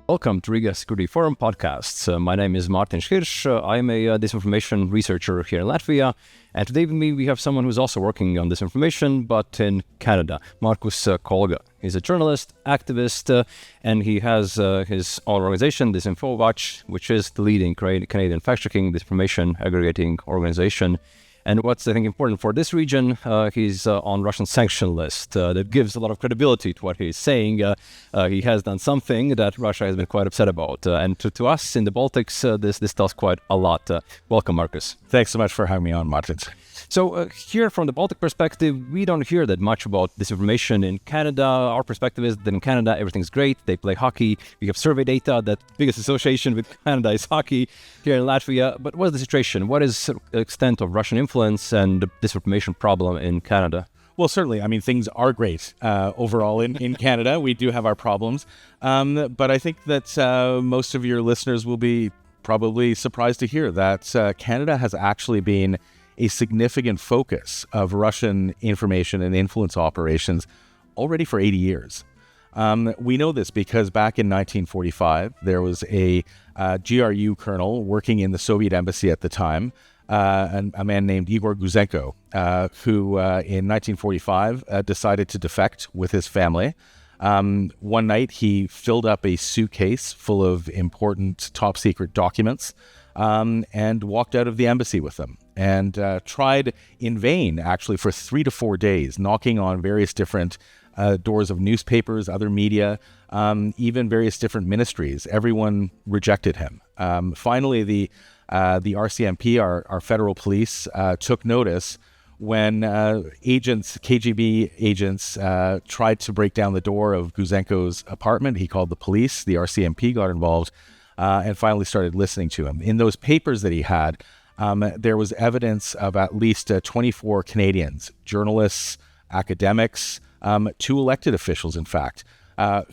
Welcome to Riga Security Forum podcasts. My name is Martins Hirss. I'm a disinformation researcher here in Latvia. And today with me we have someone who's also working on disinformation, but in Canada, Marcus Kolga. He's a journalist, activist, and he has his own organization, DisinfoWatch, which is the leading Canadian fact-checking disinformation aggregating organization. And what's, I think, important for this region, he's on Russian sanction list. That gives a lot of credibility to what he's saying. He has done something that Russia has been quite upset about. And to us in the Baltics, this tells quite a lot. Welcome, Marcus. Thanks so much for having me on, Martins. So here from the Baltic perspective, we don't hear that much about disinformation in Canada. Our perspective is that in Canada, everything's great. They play hockey. We have survey data that biggest association with Canada is hockey here in Latvia. But what's the situation? What is the extent of Russian influence and the disinformation problem in Canada? Well, certainly. I mean, things are great overall in Canada. We do have our problems. But I think that most of your listeners will be probably surprised to hear that Canada has actually been a significant focus of Russian information and influence operations already for 80 years. We know this because back in 1945, there was a GRU colonel working in the Soviet embassy at the time, and a man named Igor Guzenko, who in 1945 decided to defect with his family. One night, he filled up a suitcase full of important top secret documents and walked out of the embassy with them, and tried in vain, actually, for 3 to 4 days, knocking on various different doors of newspapers, other media, even various different ministries. Everyone rejected him. Finally, the RCMP, our federal police, took notice when KGB agents tried to break down the door of Guzenko's apartment. He called the police. The RCMP got involved and finally started listening to him. In those papers that he had, there was evidence of at least 24 Canadians, journalists, academics, 2 elected officials, in fact,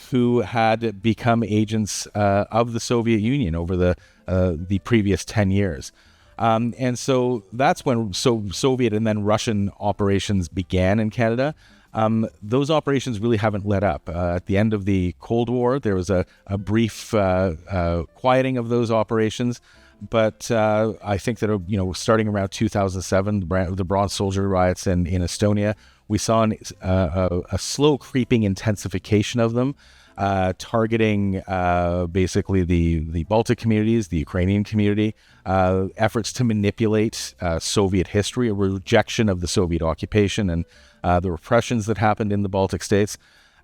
who had become agents of the Soviet Union over the previous 10 years. And so that's when Soviet and then Russian operations began in Canada. Those operations really haven't let up. At the end of the Cold War, there was a brief quieting of those operations. But I think that, starting around 2007, the Bronze Soldier riots in Estonia, we saw a slow creeping intensification of them, targeting basically the Baltic communities, the Ukrainian community, efforts to manipulate Soviet history, a rejection of the Soviet occupation and the repressions that happened in the Baltic states.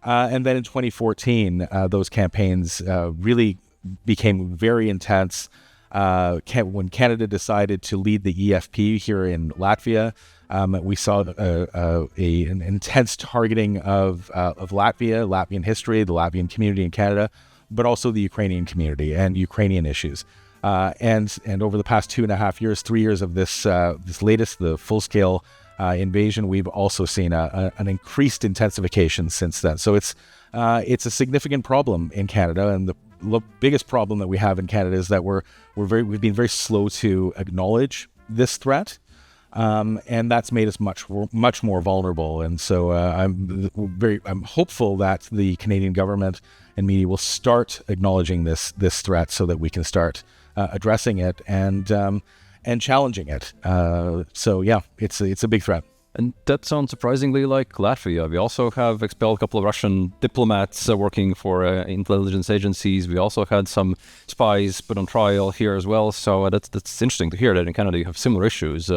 And then in 2014, those campaigns really became very intense. When Canada decided to lead the EFP here in Latvia, we saw an intense targeting of Latvia, Latvian history, the Latvian community in Canada, but also the Ukrainian community and Ukrainian issues. And over the past 2.5 years, 3 years of this latest, the full-scale invasion, we've also seen an increased intensification since then. So it's a significant problem in Canada, and the biggest problem that we have in Canada is that we've been very slow to acknowledge this threat, and that's made us much more vulnerable. And so I'm hopeful that the Canadian government and media will start acknowledging this threat so that we can start addressing it and challenging it. So yeah, it's a big threat. And that sounds surprisingly like Latvia. We also have expelled a couple of Russian diplomats working for intelligence agencies. We also had some spies put on trial here as well. So that's interesting to hear that in Canada you have similar issues.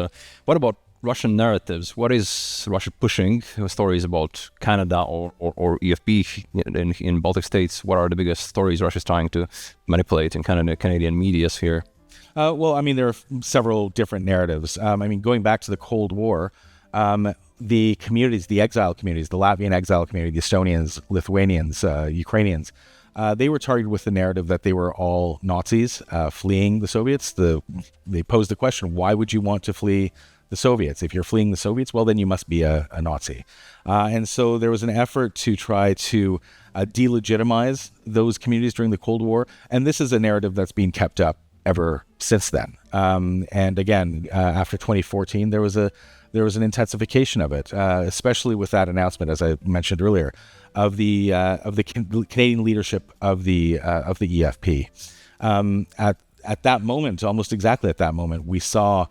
What about Russian narratives? What is Russia pushing? Stories about Canada or EFP in Baltic states? What are the biggest stories Russia is trying to manipulate in Canadian medias here? Well, I mean, there are several different narratives. Going back to the Cold War, the communities, the exile communities, the Latvian exile community, the Estonians, Lithuanians, Ukrainians, they were targeted with the narrative that they were all Nazis fleeing the Soviets. They posed the question, why would you want to flee the Soviets? If you're fleeing the Soviets, well, then you must be a Nazi. And so there was an effort to try to delegitimize those communities during the Cold War. And this is a narrative that's been kept up ever since then. And again, after 2014, there was a there was an intensification of it, especially with that announcement, as I mentioned earlier, of the Canadian leadership of the EFP. At that moment, almost exactly at that moment, we saw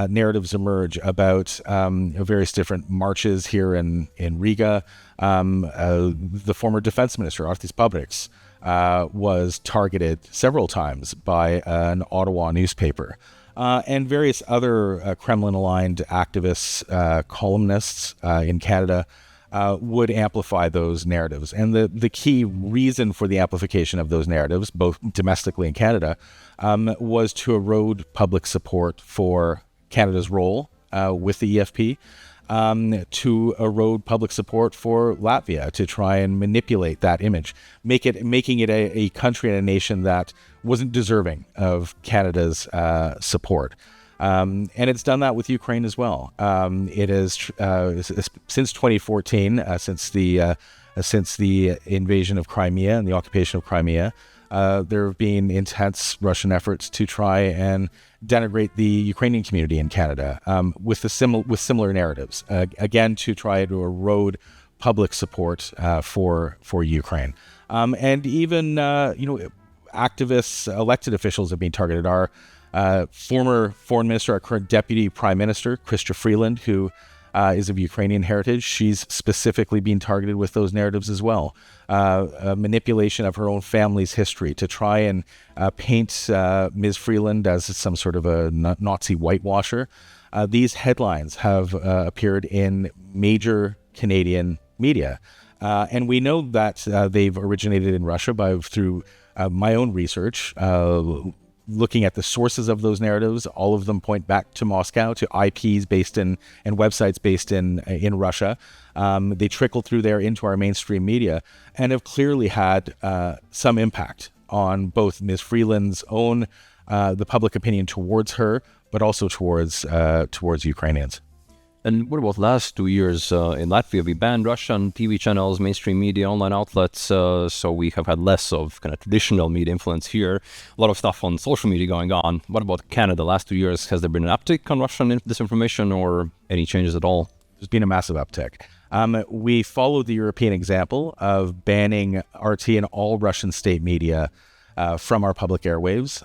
narratives emerge about various different marches here in Riga. The former defense minister, Artis Pabriks, was targeted several times by an Ottawa newspaper. And various other Kremlin-aligned activists, columnists in Canada would amplify those narratives. And the key reason for the amplification of those narratives, both domestically in Canada, was to erode public support for Canada's role with the EFP, to erode public support for Latvia, to try and manipulate that image, making it a country and a nation that wasn't deserving of Canada's support. And it's done that with Ukraine as well. It is since 2014, since the invasion of Crimea and the occupation of Crimea, there have been intense Russian efforts to try and denigrate the Ukrainian community in Canada with similar narratives, again to try to erode public support for Ukraine, and even activists, elected officials have been targeted. Our former foreign minister, our current deputy prime minister, Chrystia Freeland, who is of Ukrainian heritage, she's specifically being targeted with those narratives as well. A manipulation of her own family's history to try and paint Ms. Freeland as some sort of a Nazi whitewasher. These headlines have appeared in major Canadian media. And we know that they've originated in Russia through my own research. Looking at the sources of those narratives, all of them point back to Moscow, to IPs based in and websites based in Russia. They trickle through there into our mainstream media and have clearly had some impact on both Ms. Freeland's own the public opinion towards her, but also towards Ukrainians. And what about last 2 years in Latvia? We banned Russian TV channels, mainstream media, online outlets, so we have had less of kind of traditional media influence here. A lot of stuff on social media going on. What about Canada? Last 2 years, has there been an uptick on Russian disinformation or any changes at all? There's been a massive uptick. We followed the European example of banning RT and all Russian state media from our public airwaves.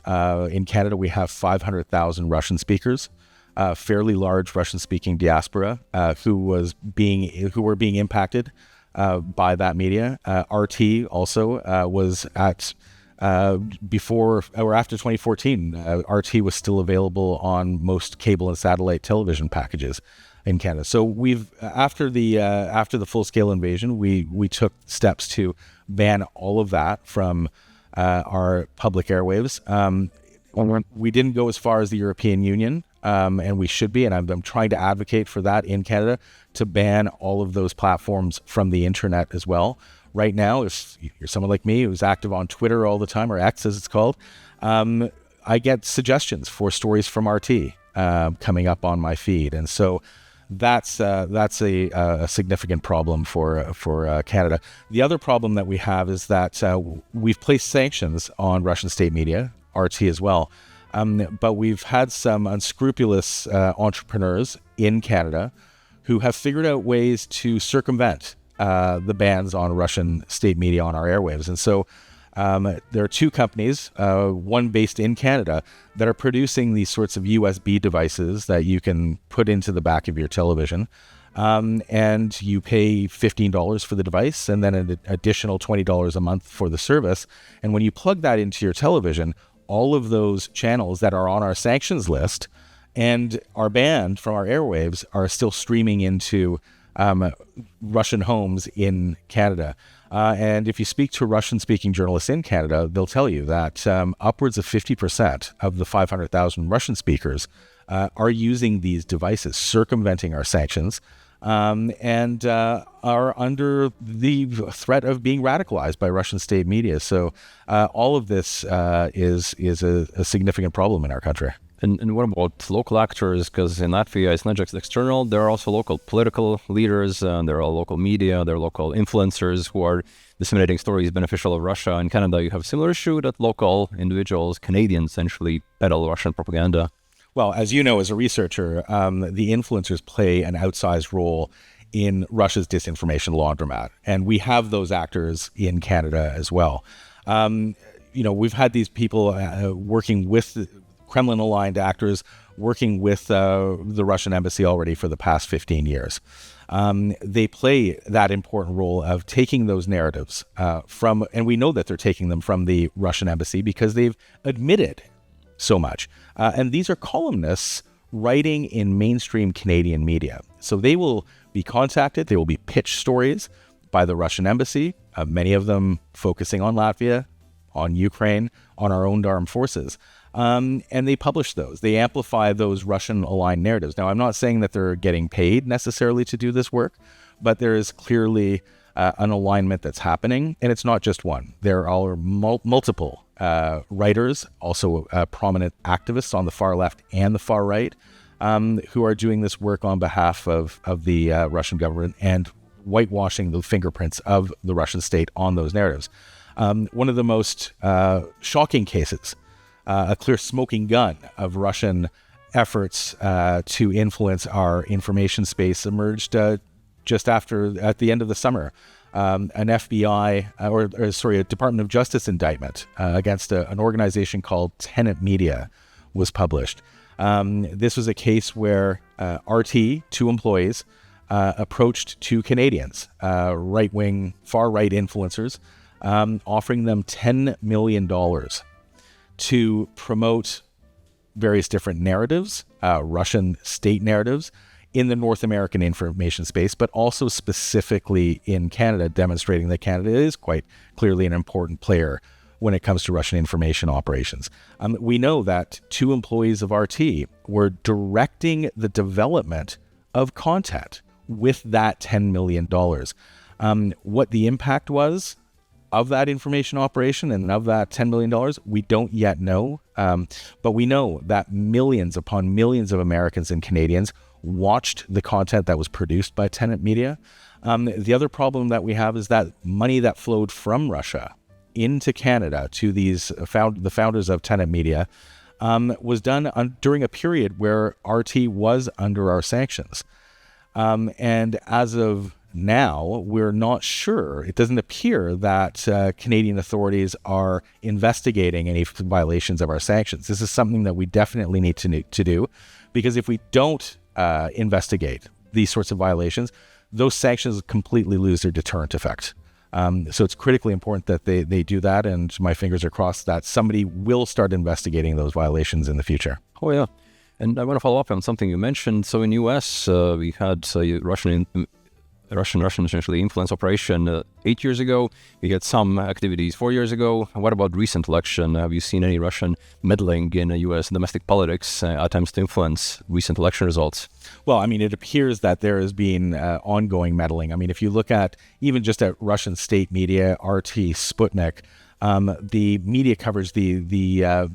In Canada, we have 500,000 Russian speakers. Fairly large Russian-speaking diaspora who were being impacted by that media. RT also was at before or after 2014. RT was still available on most cable and satellite television packages in Canada. So after the full-scale invasion, we took steps to ban all of that from our public airwaves. We didn't go as far as the European Union. And we should be, and I'm trying to advocate for that in Canada, to ban all of those platforms from the internet as well. Right now, if you're someone like me who's active on Twitter all the time, or X as it's called, I get suggestions for stories from RT coming up on my feed. And so that's a significant problem for Canada. The other problem that we have is that we've placed sanctions on Russian state media, RT as well. But we've had some unscrupulous entrepreneurs in Canada who have figured out ways to circumvent the bans on Russian state media on our airwaves. And so there are two companies, one based in Canada, that are producing these sorts of USB devices that you can put into the back of your television. And you pay $15 for the device and then an additional $20 a month for the service. And when you plug that into your television, all of those channels that are on our sanctions list and are banned from our airwaves are still streaming into Russian homes in Canada. And if you speak to Russian-speaking journalists in Canada, they'll tell you that upwards of 50% of the 500,000 Russian speakers are using these devices, circumventing our sanctions, and are under the threat of being radicalized by Russian state media. So all of this is a significant problem in our country. And what about local actors? Because in Latvia, it's not just external. There are also local political leaders. There are local media. There are local influencers who are disseminating stories beneficial of Russia. In Canada, you have a similar issue that local individuals, Canadians, essentially peddle Russian propaganda. Well, as you know, as a researcher, the influencers play an outsized role in Russia's disinformation laundromat. And we have those actors in Canada as well. We've had these people working with Kremlin-aligned actors, working with the Russian embassy already for the past 15 years. They play that important role of taking those narratives and we know that they're taking them from the Russian embassy because they've admitted so much. And these are columnists writing in mainstream Canadian media. So they will be contacted, they will be pitched stories by the Russian embassy, many of them focusing on Latvia, on Ukraine, on our own armed forces. And they publish those. They amplify those Russian-aligned narratives. Now, I'm not saying that they're getting paid necessarily to do this work, but there is clearly an alignment that's happening, and it's not just one. There are multiple writers, also prominent activists on the far left and the far right, who are doing this work on behalf of the Russian government and whitewashing the fingerprints of the Russian state on those narratives. One of the most shocking cases, a clear smoking gun of Russian efforts to influence our information space emerged just at the end of the summer. An FBI, a Department of Justice indictment against an organization called Tenet Media was published. This was a case where RT, two employees, approached two Canadians, right-wing, far-right influencers, offering them $10 million to promote various different narratives, Russian state narratives, in the North American information space, but also specifically in Canada, demonstrating that Canada is quite clearly an important player when it comes to Russian information operations. We know that two employees of RT were directing the development of content with that $10 million. What the impact was of that information operation and of that $10 million, we don't yet know. But we know that millions upon millions of Americans and Canadians watched the content that was produced by Tenet Media. The other problem that we have is that money that flowed from Russia into Canada to the founders of Tenet Media was done during a period where RT was under our sanctions. And as of now, we're not sure. It doesn't appear that Canadian authorities are investigating any violations of our sanctions. This is something that we definitely need to do, because if we don't investigate these sorts of violations, those sanctions completely lose their deterrent effect. So it's critically important that they do that, and my fingers are crossed that somebody will start investigating those violations in the future. Oh, yeah. And I want to follow up on something you mentioned. So in U.S., we had Russian essentially influence operation 8 years ago. We had some activities 4 years ago. What about recent election? Have you seen any Russian meddling in U.S. domestic politics, attempts to influence recent election results? Well, I mean, it appears that there has been ongoing meddling. I mean, if you look at even just at Russian state media, RT, Sputnik, the media coverage, the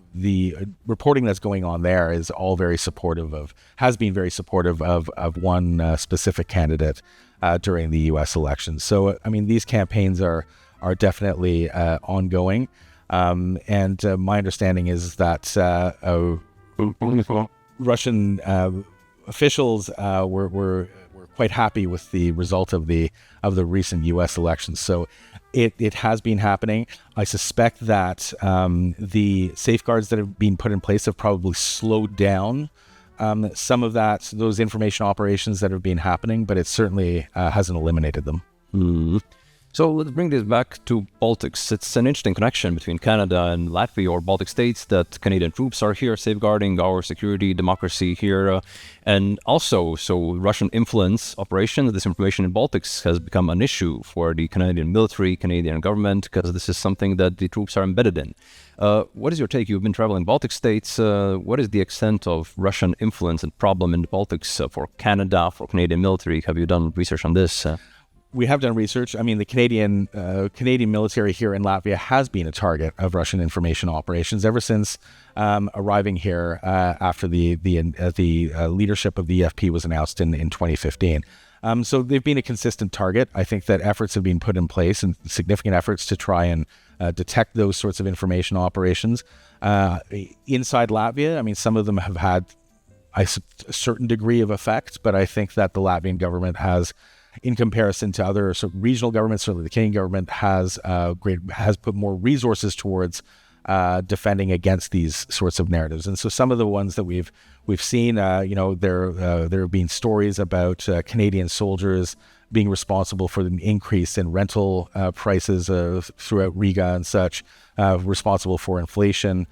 reporting that's going on there is all very supportive has been very supportive of one specific candidate during the U.S. elections. So, I mean, these campaigns are definitely ongoing. And my understanding is that Russian officials were quite happy with the result of the recent U.S. elections. So it has been happening. I suspect that the safeguards that have been put in place have probably slowed down some of those information operations that have been happening, but it certainly hasn't eliminated them. Mm. So let's bring this back to Baltics. It's an interesting connection between Canada and Latvia, or Baltic states, that Canadian troops are here safeguarding our security, democracy here. And also, so Russian influence operations, disinformation in Baltics has become an issue for the Canadian military, Canadian government, because this is something that the troops are embedded in. What is your take? You've been traveling Baltic states. What is the extent of Russian influence and problem in the Baltics for Canada, for Canadian military? Have you done research on this? We have done research. I mean, the Canadian military here in Latvia has been a target of Russian information operations ever since arriving here after the leadership of the EFP was announced in 2015. So they've been a consistent target. I think that efforts have been put in place, and significant efforts to try and detect those sorts of information operations inside Latvia. I mean, some of them have had a certain degree of effect, but I think that the Latvian government has, in comparison to other regional governments, certainly the Canadian government has put more resources towards defending against these sorts of narratives. And so some of the ones that we've seen, there have been stories about Canadian soldiers being responsible for the increase in rental prices throughout Riga and such, responsible for inflation.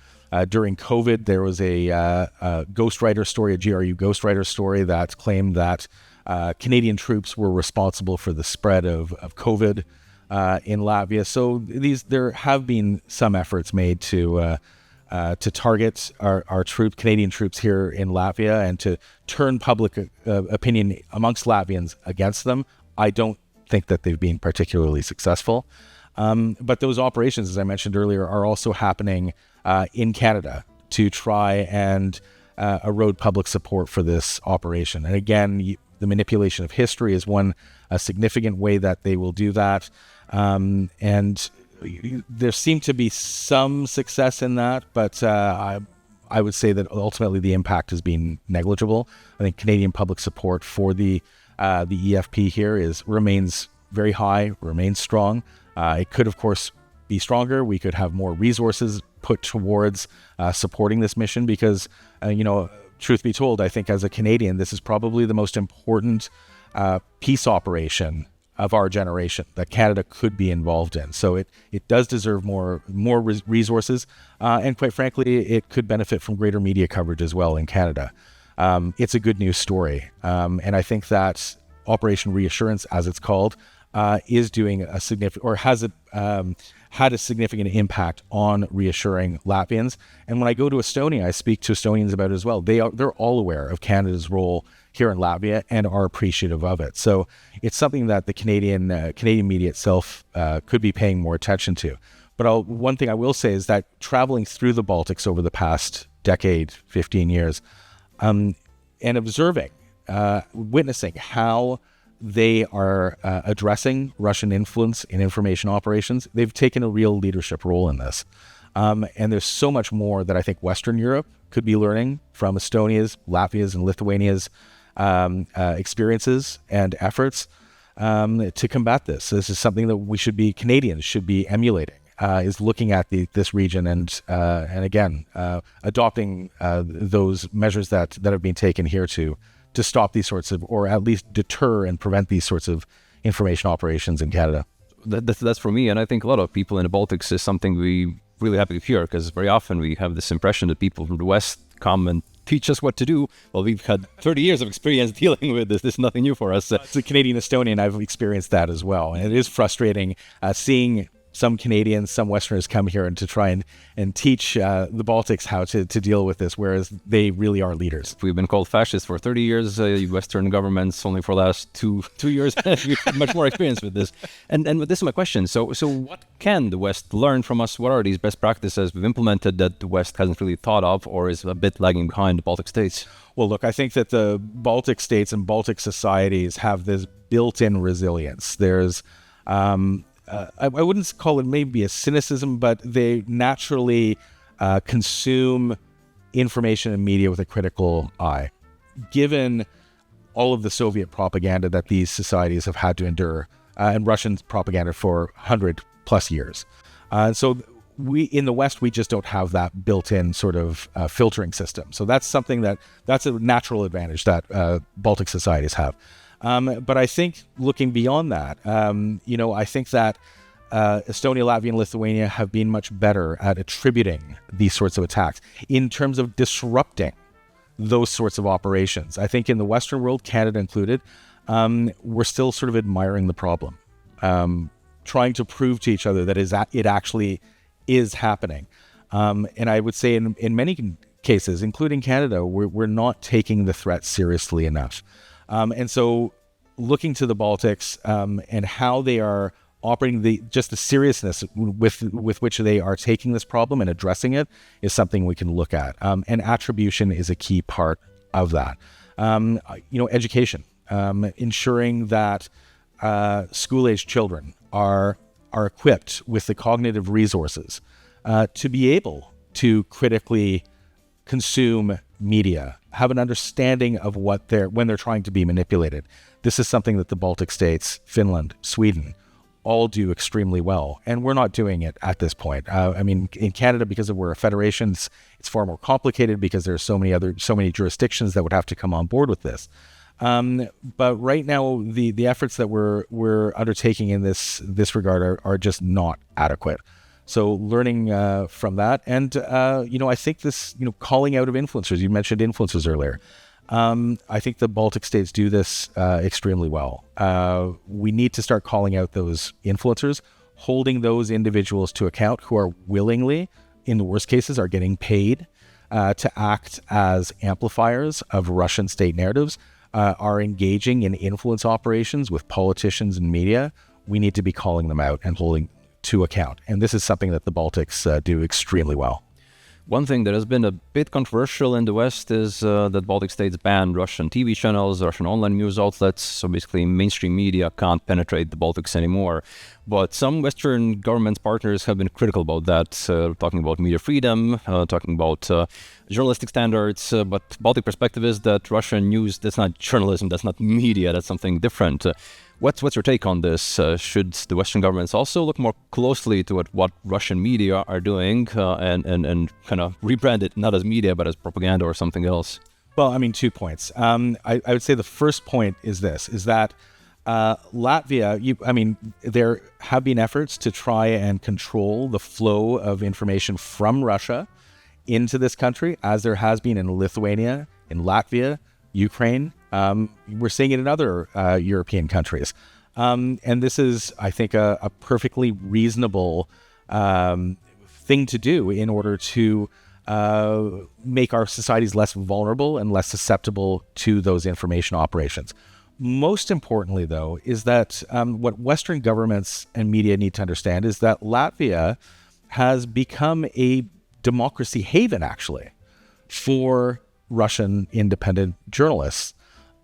During COVID, there was a ghostwriter story, a GRU ghostwriter story that claimed that Canadian troops were responsible for the spread of COVID in Latvia. So there have been some efforts made to target our Canadian troops here in Latvia and to turn public opinion amongst Latvians against them. I don't think that they've been particularly successful. But those operations, as I mentioned earlier, are also happening in Canada to try and erode public support for this operation. And again, the manipulation of history is a significant way that they will do that. And there seemed to be some success in that, but I would say that ultimately the impact has been negligible. I think Canadian public support for the EFP here remains very high, remains strong. It could, of course, be stronger. We could have more resources put towards supporting this mission because, truth be told, I think as a Canadian, this is probably the most important peace operation of our generation that Canada could be involved in. So it does deserve more resources, and quite frankly, it could benefit from greater media coverage as well in Canada. It's a good news story, and I think that Operation Reassurance, as it's called, is doing a significant, or has had a significant impact on reassuring Latvians. And when I go to Estonia, I speak to Estonians about it as well. They're all aware of Canada's role here in Latvia and are appreciative of it. So it's something that the Canadian media itself could be paying more attention to. But one thing I will say is that traveling through the Baltics over the past decade, 15 years, and observing, witnessing how they are addressing Russian influence in information operations, they've taken a real leadership role in this. And there's so much more that I think Western Europe could be learning from Estonia's, Latvia's, and Lithuania's experiences and efforts to combat this. This is something that Canadians should be emulating, is looking at this region and again, adopting those measures that have been taken here to stop these sorts of, or at least deter and prevent these sorts of information operations in Canada. That's for me, and I think a lot of people in the Baltics is something we really happy to hear, because very often we have this impression that people from the West come and teach us what to do. Well, we've had 30 years of experience dealing with this. This is nothing new for us. As a Canadian Estonian, I've experienced that as well. And it is frustrating seeing some Canadians, some Westerners come here and to try and teach the Baltics how to deal with this, whereas they really are leaders. We've been called fascists for 30 years, Western governments only for the last two years. We've had much more experience with this. And this is my question. So what can the West learn from us? What are these best practices we've implemented that the West hasn't really thought of or is a bit lagging behind the Baltic states? Well, look, I think that the Baltic states and Baltic societies have this built-in resilience. There's I wouldn't call it maybe a cynicism, but they naturally consume information and media with a critical eye. Given all of the Soviet propaganda that these societies have had to endure, and Russian propaganda for 100 plus years. So we in the West, we just don't have that built-in sort of filtering system. So that's a natural advantage that Baltic societies have. But I think looking beyond that, I think that Estonia, Latvia, and Lithuania have been much better at attributing these sorts of attacks in terms of disrupting those sorts of operations. I think in the Western world, Canada included, we're still sort of admiring the problem, trying to prove to each other that it actually is happening. And I would say in many cases, including Canada, we're not taking the threat seriously enough. And so looking to the Baltics and how they are operating, the seriousness with which they are taking this problem and addressing it is something we can look at. And attribution is a key part of that. Education, ensuring that school-aged children are equipped with the cognitive resources to be able to critically consume media, have an understanding of when they're trying to be manipulated. This is something that the Baltic states, Finland, Sweden, all do extremely well, and we're not doing it at this point. In Canada, because we're a federation, it's far more complicated because there's so many jurisdictions that would have to come on board with this. But right now, the efforts that we're undertaking in this regard are just not adequate. So learning from that, and I think this calling out of influencers. You mentioned influencers earlier. I think the Baltic states do this extremely well. We need to start calling out those influencers, holding those individuals to account who are willingly, in the worst cases, are getting paid to act as amplifiers of Russian state narratives, are engaging in influence operations with politicians and media. We need to be calling them out and holding to account. And this is something that the Baltics do extremely well. One thing that has been a bit controversial in the West is that Baltic states banned Russian TV channels, Russian online news outlets, so basically mainstream media can't penetrate the Baltics anymore. But some Western government partners have been critical about that, talking about media freedom, talking about journalistic standards, but Baltic perspective is that Russian news, that's not journalism, that's not media, that's something different. What's your take on this? Should the Western governments also look more closely to what Russian media are doing and kind of rebrand it not as media but as propaganda or something else? Well, 2 points. I would say the first point is that Latvia, there have been efforts to try and control the flow of information from Russia into this country, as there has been in Lithuania, in Latvia, Ukraine. We're seeing it in other European countries. And this is, I think, a perfectly reasonable thing to do in order to make our societies less vulnerable and less susceptible to those information operations. Most importantly, though, is that what Western governments and media need to understand is that Latvia has become a democracy haven, actually, for Russian independent journalists,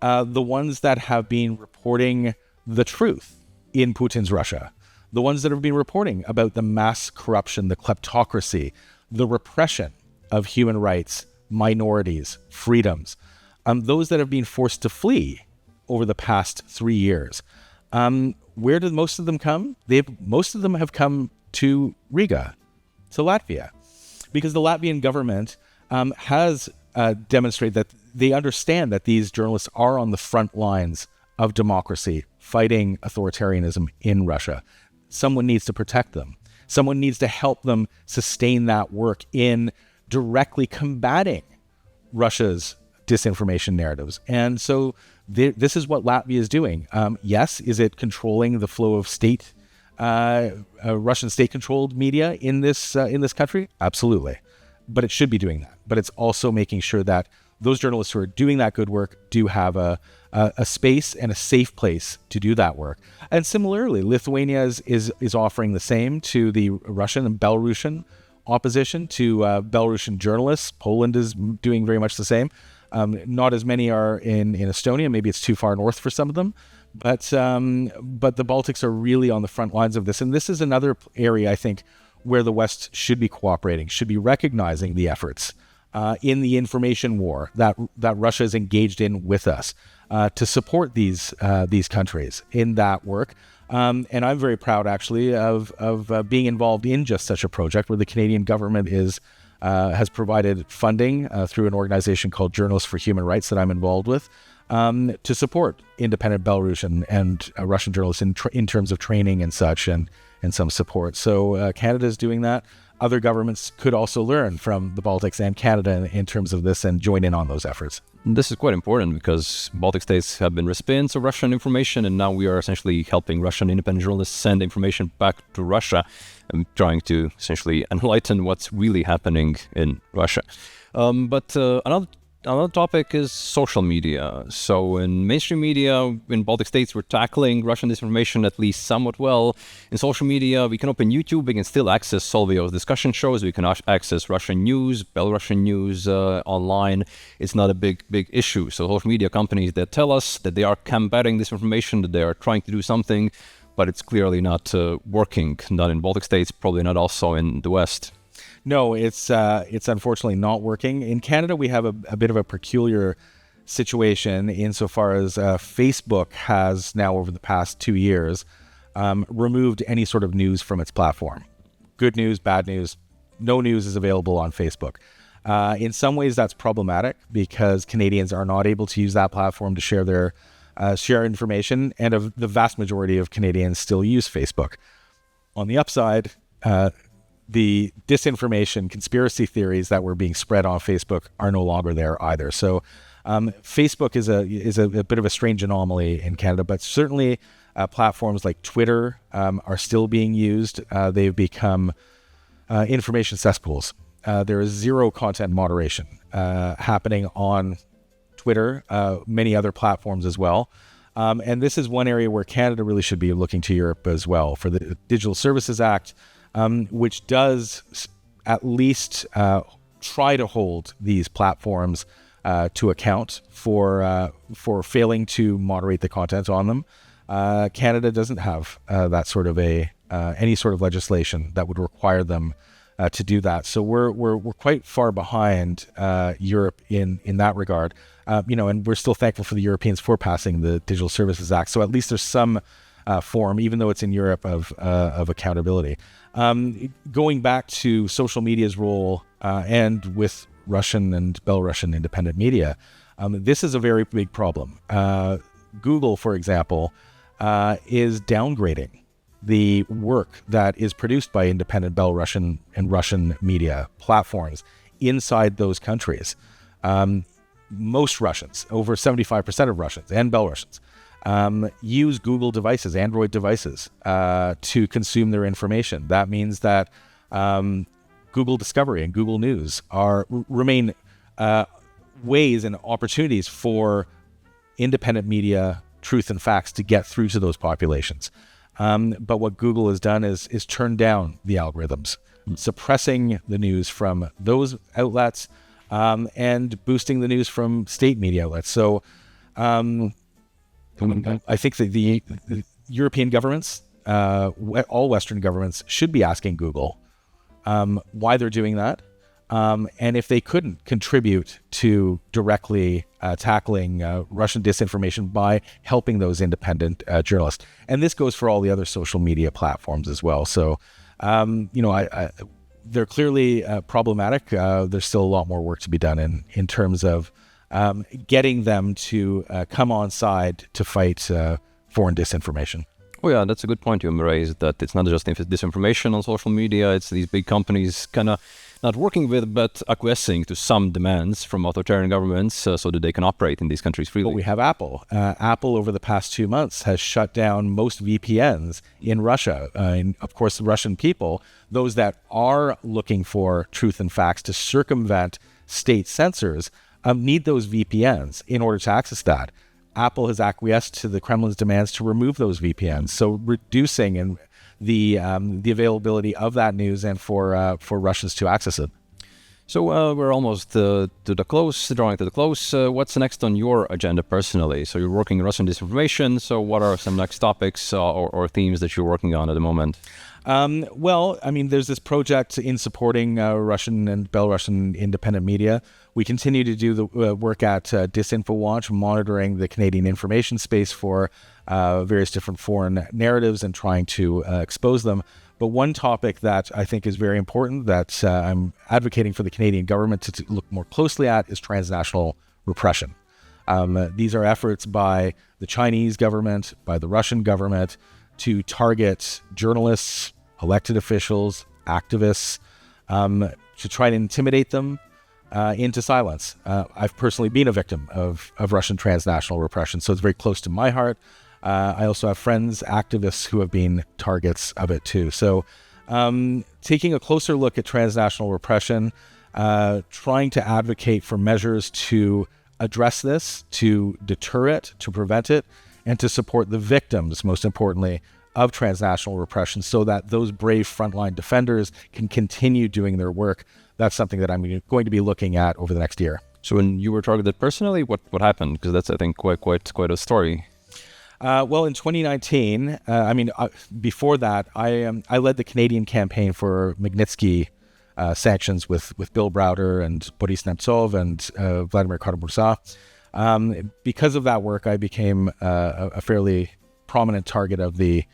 the ones that have been reporting the truth in Putin's Russia, the ones that have been reporting about the mass corruption, the kleptocracy, the repression of human rights, minorities, freedoms, those that have been forced to flee over the past 3 years. Where did most of them come? Most of them have come to Riga, to Latvia, because the Latvian government has demonstrated that they understand that these journalists are on the front lines of democracy, fighting authoritarianism in Russia. Someone needs to protect them. Someone needs to help them sustain that work in directly combating Russia's disinformation narratives. And so this is what Latvia is doing. Yes, is it controlling the flow of Russian state-controlled media in this country? Absolutely. But it should be doing that. But it's also making sure that those journalists who are doing that good work do have a space and a safe place to do that work. And similarly, Lithuania is offering the same to the Russian and Belarusian opposition, to Belarusian journalists. Poland is doing very much the same. Not as many are in Estonia. Maybe it's too far north for some of them. But the Baltics are really on the front lines of this. And this is another area, I think, where the West should be cooperating, should be recognizing the efforts in the information war that Russia is engaged in with us to support these countries in that work. And I'm very proud, actually, of being involved in just such a project where the Canadian government has provided funding through an organization called Journalists for Human Rights that I'm involved with to support independent Belarusian and Russian journalists in terms of training and such, and some support. So Canada is doing that. Other governments could also learn from the Baltics and Canada in terms of this and join in on those efforts. This is quite important because Baltic states have been recipients of Russian information, and now we are essentially helping Russian independent journalists send information back to Russia and trying to essentially enlighten what's really happening in Russia. But another topic is social media. So in mainstream media in Baltic states, we're tackling Russian disinformation at least somewhat well. In social media, we can open YouTube, we can still access Solvio's discussion shows, we can access Russian news, Belarusian news online. It's not a big issue. So social media companies that tell us that they are combating disinformation, that they are trying to do something, but it's clearly not working, not in Baltic states, probably not also in the West. No, it's unfortunately not working. In Canada, we have a bit of a peculiar situation insofar as Facebook has now, over the past 2 years, removed any sort of news from its platform. Good news, bad news, no news is available on Facebook. In some ways, that's problematic because Canadians are not able to use that platform to share information, and the vast majority of Canadians still use Facebook. On the upside, the disinformation, conspiracy theories that were being spread on Facebook are no longer there either. So Facebook is a bit of a strange anomaly in Canada, but certainly platforms like Twitter are still being used. They've become information cesspools. There is zero content moderation happening on Twitter, many other platforms as well. And this is one area where Canada really should be looking to Europe as well for the Digital Services Act, which does at least try to hold these platforms to account for failing to moderate the content on them. Canada doesn't have that sort of any sort of legislation that would require them to do that. So we're quite far behind Europe in that regard. And we're still thankful for the Europeans for passing the Digital Services Act. So at least there's some form, even though it's in Europe, of accountability. Going back to social media's role and with Russian and Belarusian independent media, this is a very big problem. Google, for example, is downgrading the work that is produced by independent Belarusian and Russian media platforms inside those countries. Most Russians, over 75% of Russians and Belarusians, use Google devices, Android devices, to consume their information. That means that Google Discovery and Google News remain ways and opportunities for independent media, truth and facts to get through to those populations. But what Google has done is turn down the algorithms, suppressing the news from those outlets and boosting the news from state media outlets. So I think that the European governments, all Western governments, should be asking Google why they're doing that. And if they couldn't contribute to directly tackling Russian disinformation by helping those independent journalists. And this goes for all the other social media platforms as well. So, they're clearly problematic. There's still a lot more work to be done in terms of getting them to come on side to fight foreign disinformation. Oh yeah, that's a good point you raised, that it's not just disinformation on social media, it's these big companies kind of not working with, but acquiescing to some demands from authoritarian governments so that they can operate in these countries freely. But we have Apple. Apple, over the past 2 months, has shut down most VPNs in Russia. And of course, the Russian people, those that are looking for truth and facts to circumvent state censors, need those VPNs in order to access that. Apple has acquiesced to the Kremlin's demands to remove those VPNs, so reducing the availability of that news and for Russians to access it. So we're almost drawing to the close. What's next on your agenda personally? So you're working in Russian disinformation. So what are some next topics or themes that you're working on at the moment? There's this project in supporting Russian and Belarusian independent media. We continue to do the work at DisinfoWatch, monitoring the Canadian information space for various different foreign narratives and trying to expose them. But one topic that I think is very important that I'm advocating for the Canadian government to look more closely at is transnational repression. These are efforts by the Chinese government, by the Russian government, to target journalists, elected officials, activists, to try to intimidate them into silence. I've personally been a victim of Russian transnational repression, so it's very close to my heart. I also have friends, activists, who have been targets of it too. So taking a closer look at transnational repression, trying to advocate for measures to address this, to deter it, to prevent it, and to support the victims, most importantly, of transnational repression so that those brave frontline defenders can continue doing their work. That's something that I'm going to be looking at over the next year. So when you were targeted personally, what happened? Because that's, I think, quite a story. In 2019, before that, I led the Canadian campaign for Magnitsky sanctions with Bill Browder and Boris Nemtsov and Vladimir Kara-Murza. Because of that work, I became a fairly prominent target of the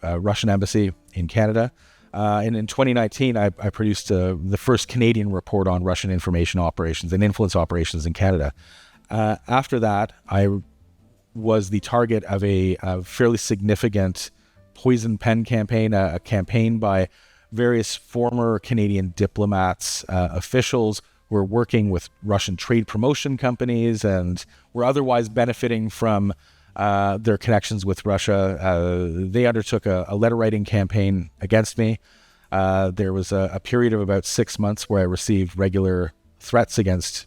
Russian embassy in Canada. And in 2019, I produced the first Canadian report on Russian information operations and influence operations in Canada. After that, I was the target of a fairly significant poison pen campaign, a campaign by various former Canadian diplomats, officials who were working with Russian trade promotion companies and were otherwise benefiting from their connections with Russia. They undertook a letter writing campaign against me. There was a period of about 6 months where I received regular threats against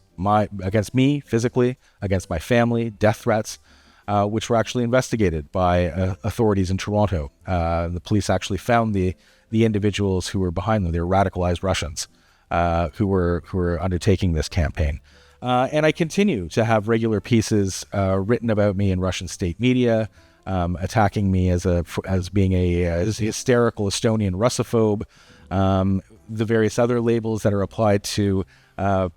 me physically, against my family, death threats, which were actually investigated by authorities in Toronto. The police actually found the individuals who were behind them. They were radicalized Russians who were undertaking this campaign. And I continue to have regular pieces written about me in Russian state media, attacking me as being a hysterical Estonian Russophobe, the various other labels that are applied to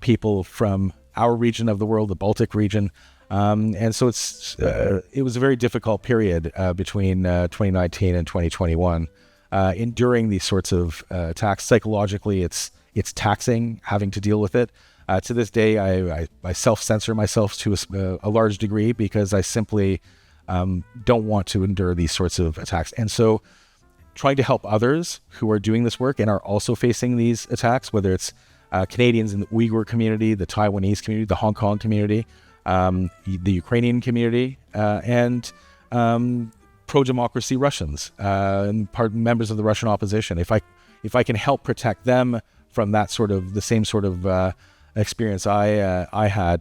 people from our region of the world, the Baltic region. And so it was a very difficult period between 2019 and 2021, enduring these sorts of attacks. Psychologically, it's taxing having to deal with it. To this day, I self-censor myself to a large degree because I simply don't want to endure these sorts of attacks. And so trying to help others who are doing this work and are also facing these attacks, whether it's Canadians in the Uyghur community, the Taiwanese community, the Hong Kong community, the Ukrainian community, and pro-democracy Russians and members of the Russian opposition. If I can help protect them from that the same sort of experience I had,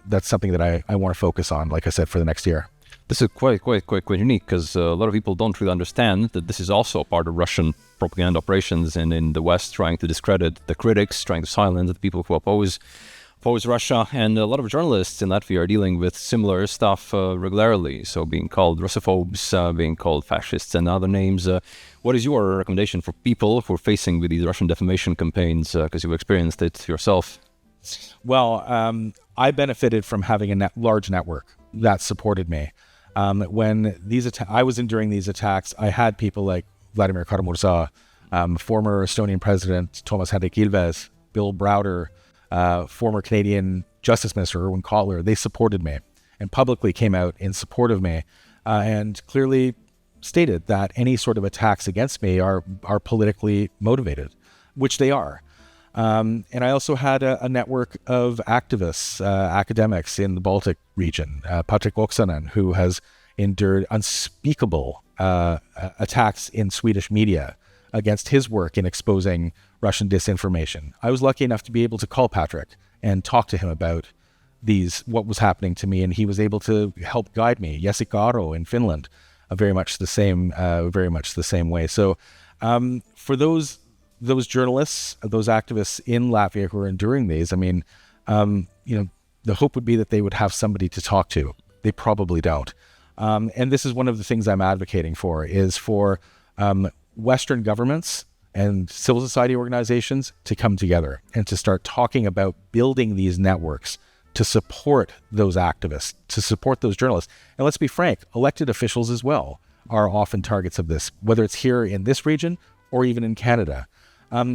that's something that I want to focus on, like I said, for the next year. This is quite unique because a lot of people don't really understand that this is also part of Russian propaganda operations and in the West trying to discredit the critics, trying to silence the people who oppose Russia. And a lot of journalists in Latvia are dealing with similar stuff regularly. So being called Russophobes, being called fascists and other names. What is your recommendation for people who are facing with these Russian defamation campaigns because you've experienced it yourself? Well, I benefited from having a large network that supported me. When I was enduring these attacks, I had people like Vladimir Kara-Murza, former Estonian President Toomas Hendrik Ilves, Bill Browder, former Canadian Justice Minister Erwin Kotler. They supported me and publicly came out in support of me and clearly stated that any sort of attacks against me are politically motivated, which they are. And I also had a network of activists, academics in the Baltic region, Patria, who has endured unspeakable attacks in Swedish media against his work in exposing Russian disinformation. I was lucky enough to be able to call Patrick and talk to him about what was happening to me, and he was able to help guide me. Jessica Aro in Finland, very much the same way. So for those journalists, those activists in Latvia who are enduring these, I mean, the hope would be that they would have somebody to talk to. They probably don't. And this is one of the things I'm advocating for, is for Western governments and civil society organizations to come together and to start talking about building these networks to support those activists, to support those journalists. And let's be frank, elected officials as well are often targets of this, whether it's here in this region or even in Canada.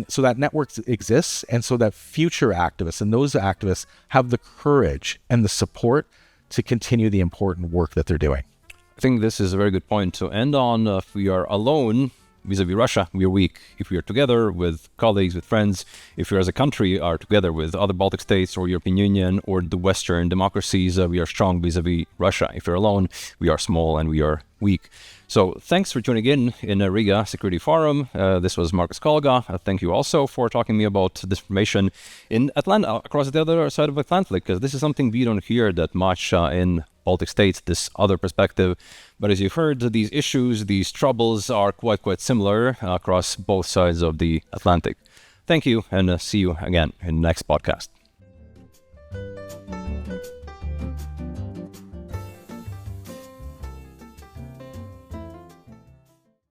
So that network exists, and so that future activists and those activists have the courage and the support to continue the important work that they're doing. I think this is a very good point to end on. If we are alone vis-a-vis Russia, we are weak. If we are together with colleagues, with friends, if we as a country are together with other Baltic states or European Union or the Western democracies, we are strong vis-a-vis Russia. If we're alone, we are small and we are weak. So thanks for tuning in Riga Security Forum. This was Marcus Kolga. Thank you also for talking to me about disinformation in Atlanta, across the other side of the Atlantic, because this is something we don't hear that much in Baltic states, this other perspective. But as you've heard, these issues, these troubles are quite similar across both sides of the Atlantic. Thank you, and see you again in the next podcast.